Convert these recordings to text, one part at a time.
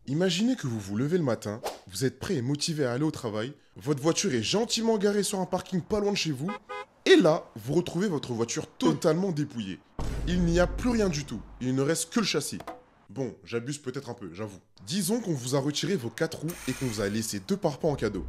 Imaginez que vous vous levez le matin, vous êtes prêt et motivé à aller au travail, votre voiture est gentiment garée sur un parking pas loin de chez vous, et là, vous retrouvez votre voiture totalement dépouillée. Il n'y a plus rien du tout, il ne reste que le châssis. Bon, j'abuse peut-être un peu, j'avoue. Disons qu'on vous a retiré vos 4 roues et qu'on vous a laissé 2 pare-pas en cadeau.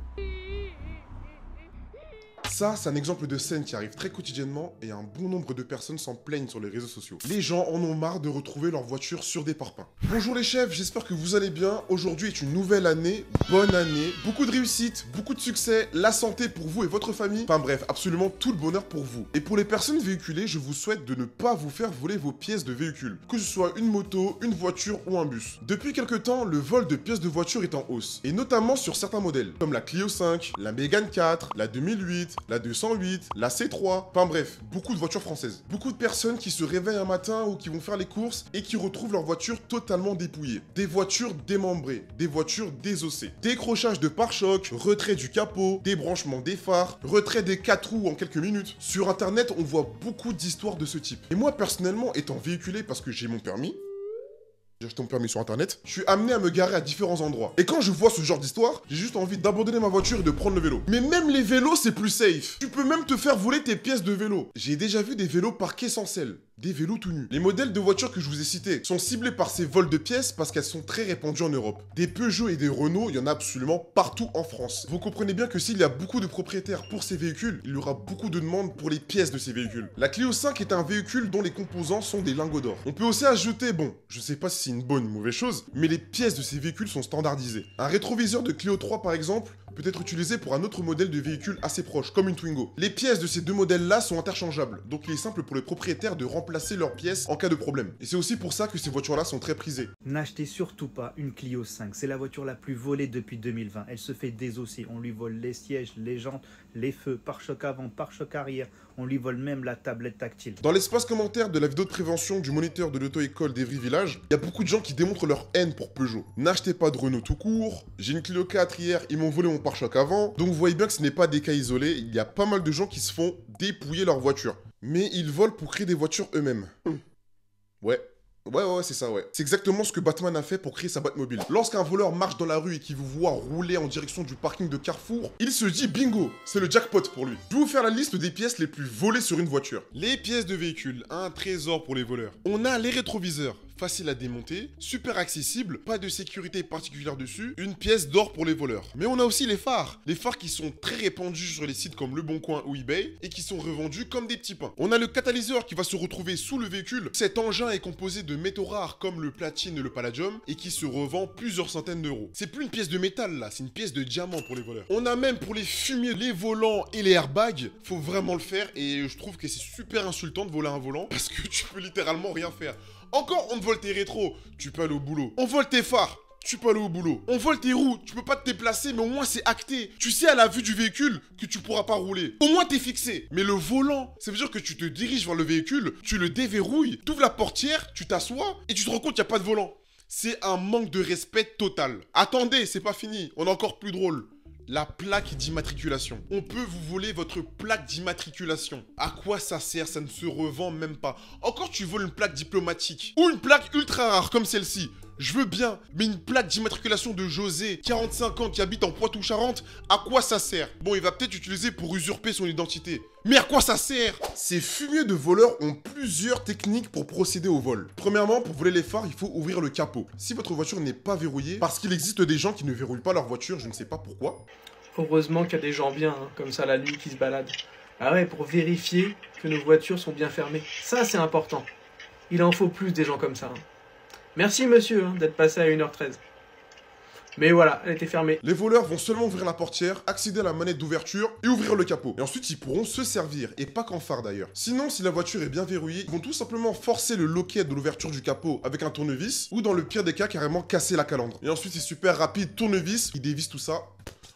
Ça, c'est un exemple de scène qui arrive très quotidiennement et un bon nombre de personnes s'en plaignent sur les réseaux sociaux. Les gens en ont marre de retrouver leur voiture sur des parpaings. Bonjour les chefs, j'espère que vous allez bien. Aujourd'hui est une nouvelle année, bonne année, beaucoup de réussite, beaucoup de succès, la santé pour vous et votre famille. Enfin bref, absolument tout le bonheur pour vous. Et pour les personnes véhiculées, je vous souhaite de ne pas vous faire voler vos pièces de véhicule, que ce soit une moto, une voiture ou un bus. Depuis quelques temps, le vol de pièces de voiture est en hausse, et notamment sur certains modèles, comme la Clio 5, la Mégane 4, la 2008, la 208, la C3, enfin bref, beaucoup de voitures françaises. Beaucoup de personnes qui se réveillent un matin ou qui vont faire les courses et qui retrouvent leur voiture totalement dépouillée. Des voitures démembrées, des voitures désossées. Décrochage de pare-choc, retrait du capot, débranchement des phares, retrait des 4 roues en quelques minutes. Sur internet, on voit beaucoup d'histoires de ce type. Et moi personnellement, étant véhiculé parce que j'ai mon permis, j'ai acheté mon permis sur internet, je suis amené à me garer à différents endroits. Et quand je vois ce genre d'histoire, j'ai juste envie d'abandonner ma voiture et de prendre le vélo. Mais même les vélos, c'est plus safe. Tu peux même te faire voler tes pièces de vélo. J'ai déjà vu des vélos parqués sans selle. Des vélos tout nus. Les modèles de voitures que je vous ai cités sont ciblés par ces vols de pièces parce qu'elles sont très répandues en Europe. Des Peugeot et des Renault, il y en a absolument partout en France. Vous comprenez bien que s'il y a beaucoup de propriétaires pour ces véhicules, il y aura beaucoup de demandes pour les pièces de ces véhicules. La Clio 5 est un véhicule dont les composants sont des lingots d'or. On peut aussi ajouter, bon, je sais pas si c'est une bonne ou mauvaise chose, mais les pièces de ces véhicules sont standardisées. Un rétroviseur de Clio 3 par exemple, peut être utilisé pour un autre modèle de véhicule assez proche, comme une Twingo. Les pièces de ces deux modèles-là sont interchangeables, donc il est simple pour les propriétaires de remplacer leurs pièces en cas de problème. Et c'est aussi pour ça que ces voitures-là sont très prisées. N'achetez surtout pas une Clio 5, c'est la voiture la plus volée depuis 2020. Elle se fait désosser, on lui vole les sièges, les jantes, les feux, pare-choc avant, pare-choc arrière, on lui vole même la tablette tactile. Dans l'espace commentaire de la vidéo de prévention du moniteur de l'auto-école d'Evry Village, il y a beaucoup de gens qui démontrent leur haine pour Peugeot. N'achetez pas de Renault tout court, j'ai une Clio 4 hier, ils m'ont volé mon pare-choc avant, donc vous voyez bien que ce n'est pas des cas isolés, il y a pas mal de gens qui se font dépouiller leur voiture. Mais ils volent pour créer des voitures eux-mêmes. Ouais. Ouais, c'est ça, ouais. C'est exactement ce que Batman a fait pour créer sa Batmobile. Lorsqu'un voleur marche dans la rue et qu'il vous voit rouler en direction du parking de Carrefour, il se dit bingo, c'est le jackpot pour lui. Je vais vous faire la liste des pièces les plus volées sur une voiture. Les pièces de véhicule, un trésor pour les voleurs. On a les rétroviseurs, facile à démonter, super accessible, pas de sécurité particulière dessus, une pièce d'or pour les voleurs. Mais on a aussi les phares qui sont très répandus sur les sites comme Le Bon Coin ou eBay et qui sont revendus comme des petits pains. On a le catalyseur qui va se retrouver sous le véhicule. Cet engin est composé de métaux rares comme le platine et le palladium et qui se revend plusieurs centaines d'euros. C'est plus une pièce de métal là, c'est une pièce de diamant pour les voleurs. On a même pour les fumiers, les volants et les airbags, faut vraiment le faire et je trouve que c'est super insultant de voler un volant parce que tu peux littéralement rien faire. Encore, on te vole tes rétros, tu peux aller au boulot. On vole tes phares, tu peux aller au boulot. On vole tes roues, tu peux pas te déplacer, mais au moins c'est acté. Tu sais à la vue du véhicule que tu pourras pas rouler. Au moins t'es fixé. Mais le volant, ça veut dire que tu te diriges vers le véhicule, tu le déverrouilles, tu ouvres la portière, tu t'assois et tu te rends compte qu'il n'y a pas de volant. C'est un manque de respect total. Attendez, c'est pas fini, on est encore plus drôle. La plaque d'immatriculation. On peut vous voler votre plaque d'immatriculation. À quoi ça sert? Ça ne se revend même pas. Encore tu voles une plaque diplomatique. Ou une plaque ultra rare comme celle-ci. Je veux bien, mais une plaque d'immatriculation de José, 45 ans, qui habite en Poitou-Charentes, à quoi ça sert? Bon, il va peut-être utiliser pour usurper son identité. Mais à quoi ça sert? Ces fumiers de voleurs ont plusieurs techniques pour procéder au vol. Premièrement, pour voler les phares, il faut ouvrir le capot. Si votre voiture n'est pas verrouillée, parce qu'il existe des gens qui ne verrouillent pas leur voiture, je ne sais pas pourquoi. Heureusement qu'il y a des gens bien, hein, comme ça la nuit, qui se baladent. Ah ouais, pour vérifier que nos voitures sont bien fermées. Ça, c'est important. Il en faut plus des gens comme ça. Hein. Merci monsieur d'être passé à 1h13. Mais voilà, elle était fermée. Les voleurs vont seulement ouvrir la portière, accéder à la manette d'ouverture et ouvrir le capot. Et ensuite, ils pourront se servir, et pas qu'en phare d'ailleurs. Sinon, si la voiture est bien verrouillée, ils vont tout simplement forcer le loquet de l'ouverture du capot avec un tournevis, ou dans le pire des cas, carrément casser la calandre. Et ensuite, c'est super rapide, tournevis, ils dévissent tout ça.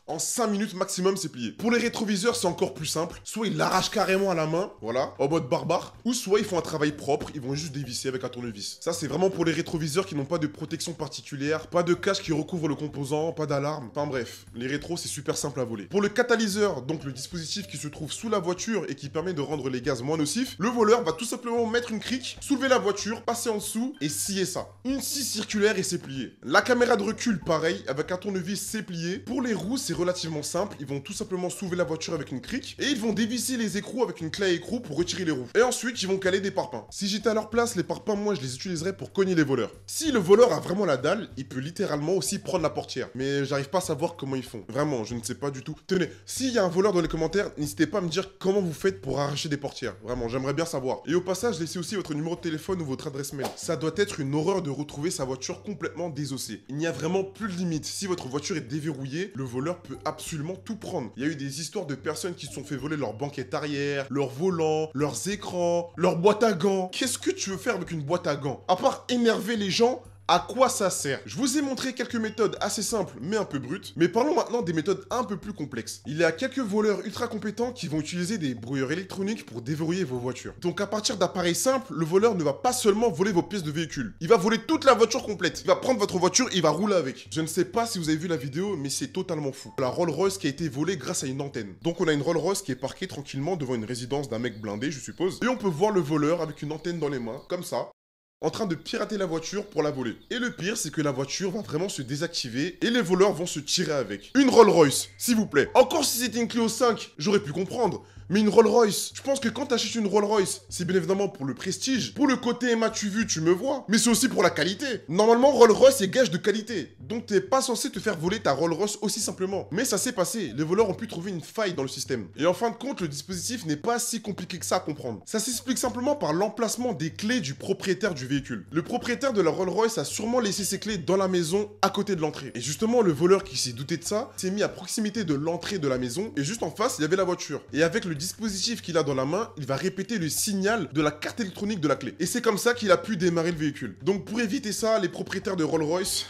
En 5 minutes maximum, c'est plié. Pour les rétroviseurs, c'est encore plus simple. Soit ils l'arrachent carrément à la main, voilà, en mode barbare, ou soit ils font un travail propre, ils vont juste dévisser avec un tournevis. Ça, c'est vraiment pour les rétroviseurs qui n'ont pas de protection particulière, pas de casque qui recouvre le composant, pas d'alarme. Enfin bref, les rétros, c'est super simple à voler. Pour le catalyseur, donc le dispositif qui se trouve sous la voiture et qui permet de rendre les gaz moins nocifs, le voleur va tout simplement mettre une crique, soulever la voiture, passer en dessous et scier ça. Une scie circulaire et c'est plié. La caméra de recul, pareil, avec un tournevis, c'est plié. Pour les roues, c'est relativement simple. Ils vont tout simplement soulever la voiture avec une crique et ils vont dévisser les écrous avec une clé à écrou pour retirer les roues. Et ensuite, ils vont caler des parpaings. Si j'étais à leur place, les parpaings, moi, je les utiliserais pour cogner les voleurs. Si le voleur a vraiment la dalle, il peut littéralement aussi prendre la portière. Mais j'arrive pas à savoir comment ils font. Vraiment, je ne sais pas du tout. Tenez, s'il y a un voleur dans les commentaires, n'hésitez pas à me dire comment vous faites pour arracher des portières. Vraiment, j'aimerais bien savoir. Et au passage, laissez aussi votre numéro de téléphone ou votre adresse mail. Ça doit être une horreur de retrouver sa voiture complètement désossée. Il n'y a vraiment plus de limite. Si votre voiture est déverrouillée, le voleur peut absolument tout prendre. Il y a eu des histoires de personnes qui se sont fait voler leur banquette arrière, leur volant, leurs écrans, leur boîte à gants. Qu'est-ce que tu veux faire avec une boîte à gants? À part énerver les gens, à quoi ça sert? Je vous ai montré quelques méthodes assez simples mais un peu brutes, mais parlons maintenant des méthodes un peu plus complexes. Il y a quelques voleurs ultra compétents qui vont utiliser des brouilleurs électroniques pour déverrouiller vos voitures. Donc à partir d'appareils simples, le voleur ne va pas seulement voler vos pièces de véhicule, il va voler toute la voiture complète. Il va prendre votre voiture et il va rouler avec. Je ne sais pas si vous avez vu la vidéo, mais c'est totalement fou. La Rolls-Royce qui a été volée grâce à une antenne. Donc on a une Rolls-Royce qui est parquée tranquillement devant une résidence d'un mec blindé, je suppose, et on peut voir le voleur avec une antenne dans les mains, comme ça, en train de pirater la voiture pour la voler. Et le pire, c'est que la voiture va vraiment se désactiver et les voleurs vont se tirer avec. Une Rolls-Royce, s'il vous plaît. Encore si c'était une Clio 5, j'aurais pu comprendre. Mais une Rolls-Royce, je pense que quand t'achètes une Rolls-Royce, c'est bien évidemment pour le prestige, pour le côté m'as-tu vu, tu me vois, mais c'est aussi pour la qualité. Normalement, Rolls-Royce est gage de qualité, donc t'es pas censé te faire voler ta Rolls-Royce aussi simplement. Mais ça s'est passé, les voleurs ont pu trouver une faille dans le système. Et en fin de compte, le dispositif n'est pas si compliqué que ça à comprendre. Ça s'explique simplement par l'emplacement des clés du propriétaire du véhicule. Le propriétaire de la Rolls-Royce a sûrement laissé ses clés dans la maison à côté de l'entrée. Et justement, le voleur qui s'est douté de ça, s'est mis à proximité de l'entrée de la maison, et juste en face, il y avait la voiture. Et avec le dispositif qu'il a dans la main, il va répéter le signal de la carte électronique de la clé. Et c'est comme ça qu'il a pu démarrer le véhicule. Donc pour éviter ça, les propriétaires de Rolls-Royce...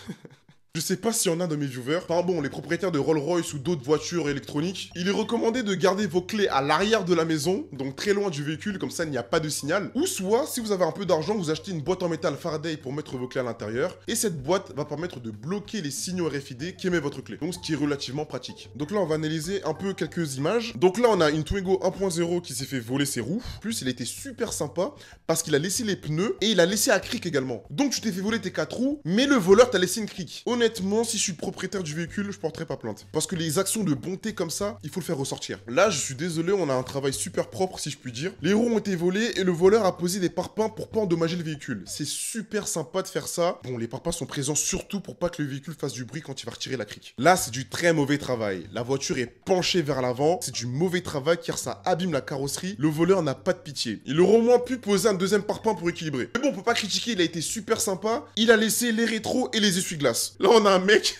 Je sais pas s'il y en a dans mes viewers. Enfin bon, les propriétaires de Rolls-Royce ou d'autres voitures électroniques, il est recommandé de garder vos clés à l'arrière de la maison, donc très loin du véhicule, comme ça il n'y a pas de signal. Ou soit, si vous avez un peu d'argent, vous achetez une boîte en métal Faraday pour mettre vos clés à l'intérieur. Et cette boîte va permettre de bloquer les signaux RFID qui émettent votre clé. Donc ce qui est relativement pratique. Donc là, on va analyser un peu quelques images. Donc là, on a une Twingo 1.0 qui s'est fait voler ses roues. En plus, il était super sympa parce qu'il a laissé les pneus et il a laissé la crique également. Donc tu t'es fait voler tes 4 roues, mais le voleur t'a laissé une crique. Honnêtement, si je suis propriétaire du véhicule, je porterai pas plainte. Parce que les actions de bonté comme ça, il faut le faire ressortir. Là, je suis désolé, on a un travail super propre, si je puis dire. Les roues ont été volées et le voleur a posé des parpaings pour pas endommager le véhicule. C'est super sympa de faire ça. Bon, les parpaings sont présents surtout pour pas que le véhicule fasse du bruit quand il va retirer la crique. Là, c'est du très mauvais travail. La voiture est penchée vers l'avant. C'est du mauvais travail car ça abîme la carrosserie. Le voleur n'a pas de pitié. Il aurait au moins pu poser un deuxième parpaing pour équilibrer. Mais bon, on peut pas critiquer, il a été super sympa. Il a laissé les rétros et les essuie-glaces. Là, on a un mec...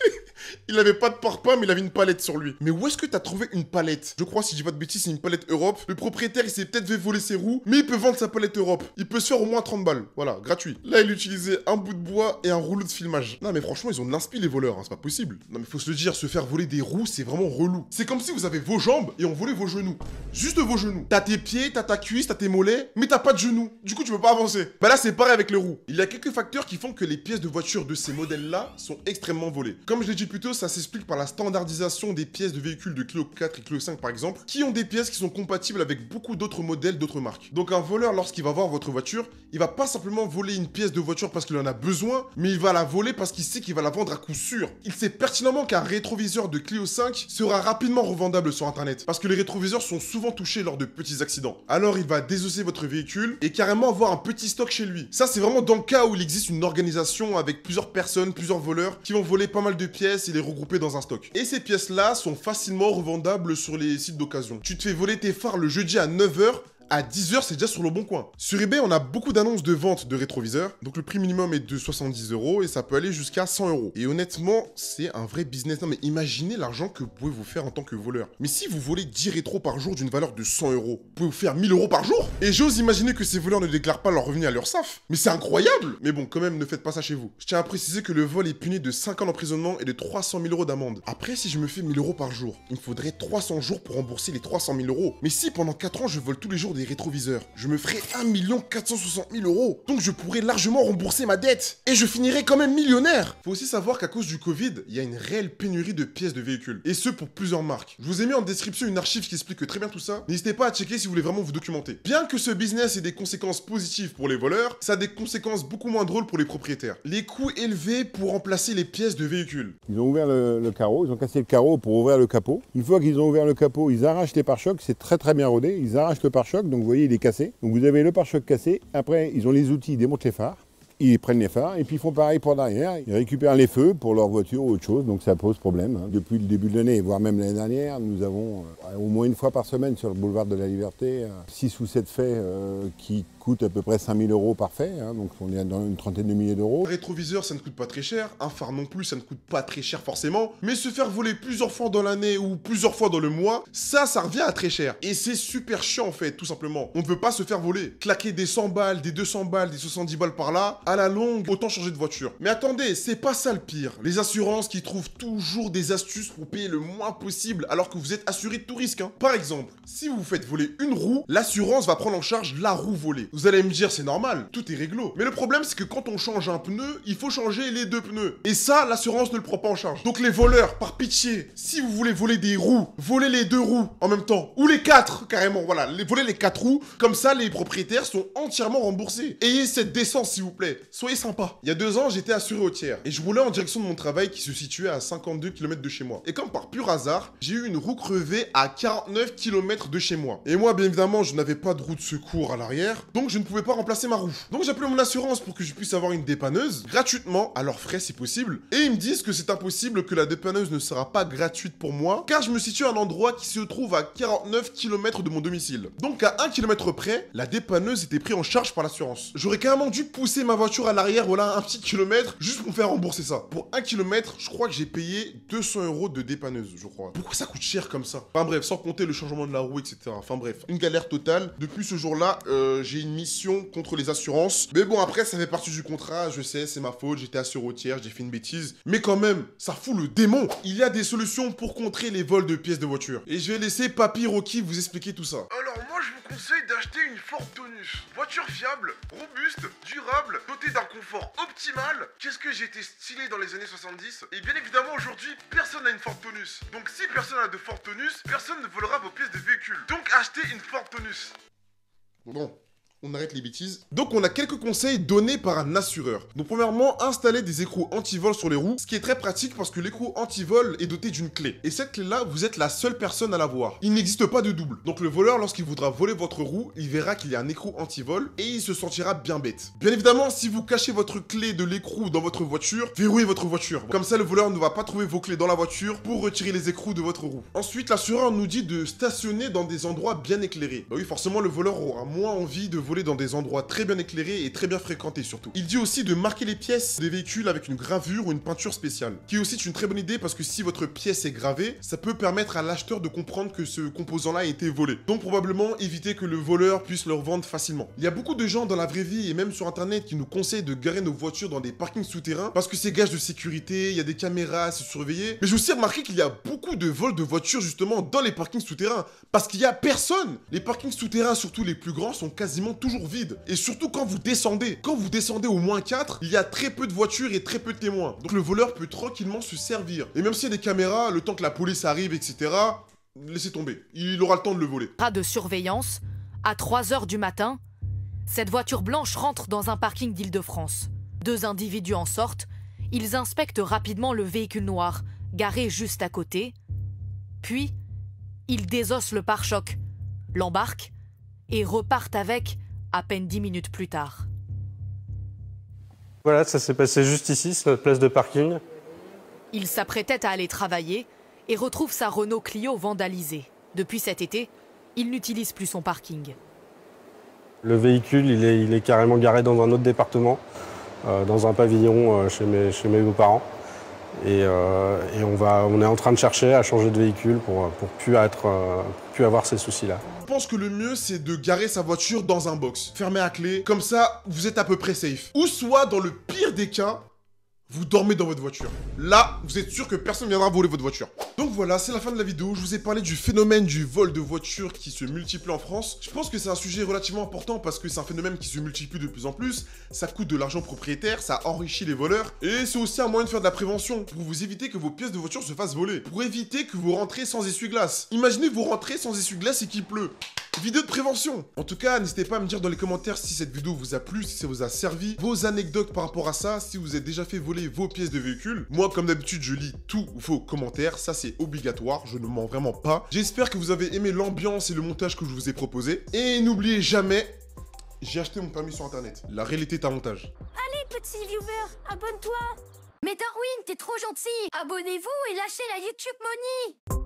Il avait pas de parpaing, mais il avait une palette sur lui. Mais où est-ce que t'as trouvé une palette? Je crois, si je dis pas de bêtises, c'est une palette Europe. Le propriétaire, il s'est peut-être fait voler ses roues, mais il peut vendre sa palette Europe. Il peut se faire au moins 30 balles. Voilà, gratuit. Là, il utilisait un bout de bois et un rouleau de filmage. Non, mais franchement, ils ont de l'inspi, les voleurs, hein, c'est pas possible. Non, mais faut se le dire, se faire voler des roues, c'est vraiment relou. C'est comme si vous avez vos jambes et on volait vos genoux. Juste vos genoux. T'as tes pieds, t'as ta cuisse, t'as tes mollets, mais t'as pas de genoux. Du coup, tu peux pas avancer. Bah là, c'est pareil avec les roues. Il y a quelques facteurs qui font que les pièces de voiture de ces modèles-là sont extrêmement volées. Comme je l'ai dit plus tôt, ça s'explique par la standardisation des pièces de véhicules de Clio 4 et Clio 5 par exemple, qui ont des pièces qui sont compatibles avec beaucoup d'autres modèles d'autres marques. Donc un voleur, lorsqu'il va voir votre voiture, il va pas simplement voler une pièce de voiture parce qu'il en a besoin, mais il va la voler parce qu'il sait qu'il va la vendre à coup sûr. Il sait pertinemment qu'un rétroviseur de Clio 5 sera rapidement revendable sur internet, parce que les rétroviseurs sont souvent touchés lors de petits accidents. Alors il va désosser votre véhicule et carrément avoir un petit stock chez lui. Ça, c'est vraiment dans le cas où il existe une organisation avec plusieurs personnes, plusieurs voleurs, qui vont voler pas mal de pièces et les regrouper dans un stock. Et ces pièces-là sont facilement revendables sur les sites d'occasion. Tu te fais voler tes phares le jeudi à 9 h, à 10 h c'est déjà sur le bon coin. Sur eBay, on a beaucoup d'annonces de vente de rétroviseurs. Donc le prix minimum est de 70 € et ça peut aller jusqu'à 100 €. Et honnêtement, c'est un vrai business. Non mais imaginez l'argent que vous pouvez vous faire en tant que voleur. Mais si vous volez 10 rétros par jour d'une valeur de 100 €, vous pouvez vous faire 1000 € par jour. Et j'ose imaginer que ces voleurs ne déclarent pas leur revenu à l'URSSAF. Mais c'est incroyable. Mais bon, quand même, ne faites pas ça chez vous. Je tiens à préciser que le vol est puni de 5 ans d'emprisonnement et de 300 000 € d'amende. Après, si je me fais 1000 € par jour, il me faudrait 300 jours pour rembourser les 300 000 €. Mais si pendant 4 ans, je vole tous les jours des rétroviseurs, je me ferais 1 460 000 €. Donc je pourrais largement rembourser ma dette. Et je finirais quand même millionnaire. Faut aussi savoir qu'à cause du Covid, il y a une réelle pénurie de pièces de véhicules. Et ce pour plusieurs marques. Je vous ai mis en description une archive qui explique très bien tout ça. N'hésitez pas à checker si vous voulez vraiment vous documenter. Bien que ce business ait des conséquences positives pour les voleurs, ça a des conséquences beaucoup moins drôles pour les propriétaires. Les coûts élevés pour remplacer les pièces de véhicules. Ils ont ouvert le carreau, ils ont cassé le carreau pour ouvrir le capot. Une fois qu'ils ont ouvert le capot, ils arrachent les pare-chocs, c'est très bien rodé. Ils arrachent le pare-choc, donc vous voyez il est cassé. Donc vous avez le pare-choc cassé, après ils ont les outils, ils démontent les phares. Ils prennent les phares et puis ils font pareil pour derrière. Ils récupèrent les feux pour leur voiture ou autre chose, donc ça pose problème. Depuis le début de l'année, voire même l'année dernière, nous avons au moins une fois par semaine sur le boulevard de la Liberté 6 ou 7 faits qui coûtent à peu près 5 000 € par fait, donc on est dans une trentaine de milliers d'euros. Un rétroviseur, ça ne coûte pas très cher, un phare non plus, ça ne coûte pas très cher forcément, mais se faire voler plusieurs fois dans l'année ou plusieurs fois dans le mois, ça revient à très cher. Et c'est super chiant en fait, tout simplement. On ne veut pas se faire voler. Claquer des 100 balles, des 200 balles, des 70 balles par là, à la longue, autant changer de voiture. Mais attendez, c'est pas ça le pire. Les assurances qui trouvent toujours des astuces pour payer le moins possible alors que vous êtes assuré de tout risque. Par exemple, si vous vous faites voler une roue, l'assurance va prendre en charge la roue volée. Vous allez me dire, c'est normal, tout est réglo. Mais le problème, c'est que quand on change un pneu, il faut changer les 2 pneus. Et ça, l'assurance ne le prend pas en charge. Donc les voleurs, par pitié, si vous voulez voler des roues, volez les 2 roues en même temps. Ou les 4, carrément, voilà. Volez les 4 roues, comme ça, les propriétaires sont entièrement remboursés. Ayez cette décence, s'il vous plaît. Soyez sympa. Il y a 2 ans, j'étais assuré au tiers. Et je roulais en direction de mon travail qui se situait à 52 km de chez moi. Et comme par pur hasard, j'ai eu une roue crevée à 49 km de chez moi. Et moi, bien évidemment, je n'avais pas de roue de secours à l'arrière, donc je ne pouvais pas remplacer ma roue. Donc j'ai appelé mon assurance pour que je puisse avoir une dépanneuse, gratuitement, à leurs frais si possible. Et ils me disent que c'est impossible, que la dépanneuse ne sera pas gratuite pour moi, car je me situe à un endroit qui se trouve à 49 km de mon domicile. Donc à 1 km près, la dépanneuse était prise en charge par l'assurance. J'aurais carrément dû pousser ma voiture à l'arrière, voilà, un petit kilomètre, juste pour me faire rembourser ça. Pour 1 km, je crois que j'ai payé 200 € de dépanneuse, je crois. Pourquoi ça coûte cher comme ça? Enfin bref, sans compter le changement de la roue, etc. Enfin bref, une galère totale. Depuis ce jour-là, j'ai une mission contre les assurances. Mais bon, après, ça fait partie du contrat, je sais, c'est ma faute, j'étais assuré au tiers, j'ai fait une bêtise. Mais quand même, ça fout le démon. Il y a des solutions pour contrer les vols de pièces de voiture. Et je vais laisser Papy Rocky vous expliquer tout ça. Alors moi, je vous conseille d'acheter une Ford Taunus. Voiture fiable, robuste, durable, dotée d'un confort optimal. Qu'est-ce que j'étais stylé dans les années 70? Et bien évidemment, aujourd'hui, personne n'a une Ford Taunus. Donc si personne n'a de Ford Taunus, personne ne volera vos pièces de véhicule. Donc achetez une Ford Taunus. Bon. On arrête les bêtises. Donc on a quelques conseils donnés par un assureur. Donc premièrement, installer des écrous anti-vol sur les roues, ce qui est très pratique parce que l'écrou anti-vol est doté d'une clé. Et cette clé-là, vous êtes la seule personne à l'avoir. Il n'existe pas de double. Donc le voleur, lorsqu'il voudra voler votre roue, il verra qu'il y a un écrou anti-vol et il se sentira bien bête. Bien évidemment, si vous cachez votre clé de l'écrou dans votre voiture, verrouillez votre voiture. Comme ça, le voleur ne va pas trouver vos clés dans la voiture pour retirer les écrous de votre roue. Ensuite, l'assureur nous dit de stationner dans des endroits bien éclairés. Bah oui, forcément, le voleur aura moins envie de voler dans des endroits très bien éclairés et très bien fréquentés surtout. Il dit aussi de marquer les pièces des véhicules avec une gravure ou une peinture spéciale, qui est aussi une très bonne idée parce que si votre pièce est gravée, ça peut permettre à l'acheteur de comprendre que ce composant-là a été volé. Donc probablement éviter que le voleur puisse le revendre facilement. Il y a beaucoup de gens dans la vraie vie et même sur internet qui nous conseillent de garer nos voitures dans des parkings souterrains parce que c'est gage de sécurité, il y a des caméras, c'est surveillé. Mais j'ai aussi remarqué qu'il y a beaucoup de vols de voitures justement dans les parkings souterrains parce qu'il y a personne. Les parkings souterrains, surtout les plus grands, sont quasiment toujours vides. Et surtout quand vous descendez au moins 4, il y a très peu de voitures et très peu de témoins. Donc le voleur peut tranquillement se servir. Et même s'il y a des caméras, le temps que la police arrive, etc., laissez tomber. Il aura le temps de le voler. De surveillance, à 3 h du matin, cette voiture blanche rentre dans un parking d'Île-de-France. 2 individus en sortent, ils inspectent rapidement le véhicule noir, garé juste à côté. Puis, ils désossent le pare-choc, l'embarquent et repartent avec à peine 10 minutes plus tard. Voilà, ça s'est passé juste ici, c'est notre place de parking. Il s'apprêtait à aller travailler et retrouve sa Renault Clio vandalisée. Depuis cet été, il n'utilise plus son parking. Le véhicule, il est carrément garé dans un autre département, dans un pavillon chez mes beaux-parents. Et on est en train de chercher à changer de véhicule pour plus avoir ces soucis-là. Je pense que le mieux, c'est de garer sa voiture dans un box, fermé à clé, comme ça, vous êtes à peu près safe. Ou soit, dans le pire des cas, vous dormez dans votre voiture. Là, vous êtes sûr que personne ne viendra voler votre voiture. Donc voilà, c'est la fin de la vidéo. Je vous ai parlé du phénomène du vol de voitures qui se multiplie en France. Je pense que c'est un sujet relativement important parce que c'est un phénomène qui se multiplie de plus en plus. Ça coûte de l'argent propriétaire, ça enrichit les voleurs. Et c'est aussi un moyen de faire de la prévention pour vous éviter que vos pièces de voiture se fassent voler. Pour éviter que vous rentrez sans essuie-glace. Imaginez vous rentrez sans essuie-glace et qu'il pleut. Vidéo de prévention. En tout cas, n'hésitez pas à me dire dans les commentaires si cette vidéo vous a plu, si ça vous a servi, vos anecdotes par rapport à ça, si vous êtes déjà fait voler vos pièces de véhicule. Moi, comme d'habitude, je lis tous vos commentaires, ça c'est obligatoire, je ne mens vraiment pas. J'espère que vous avez aimé l'ambiance et le montage que je vous ai proposé. Et n'oubliez jamais, j'ai acheté mon permis sur internet. La réalité est un montage. Allez, petit viewer, abonne-toi. Mais Darwin, t'es trop gentil. Abonnez-vous et lâchez la YouTube Money.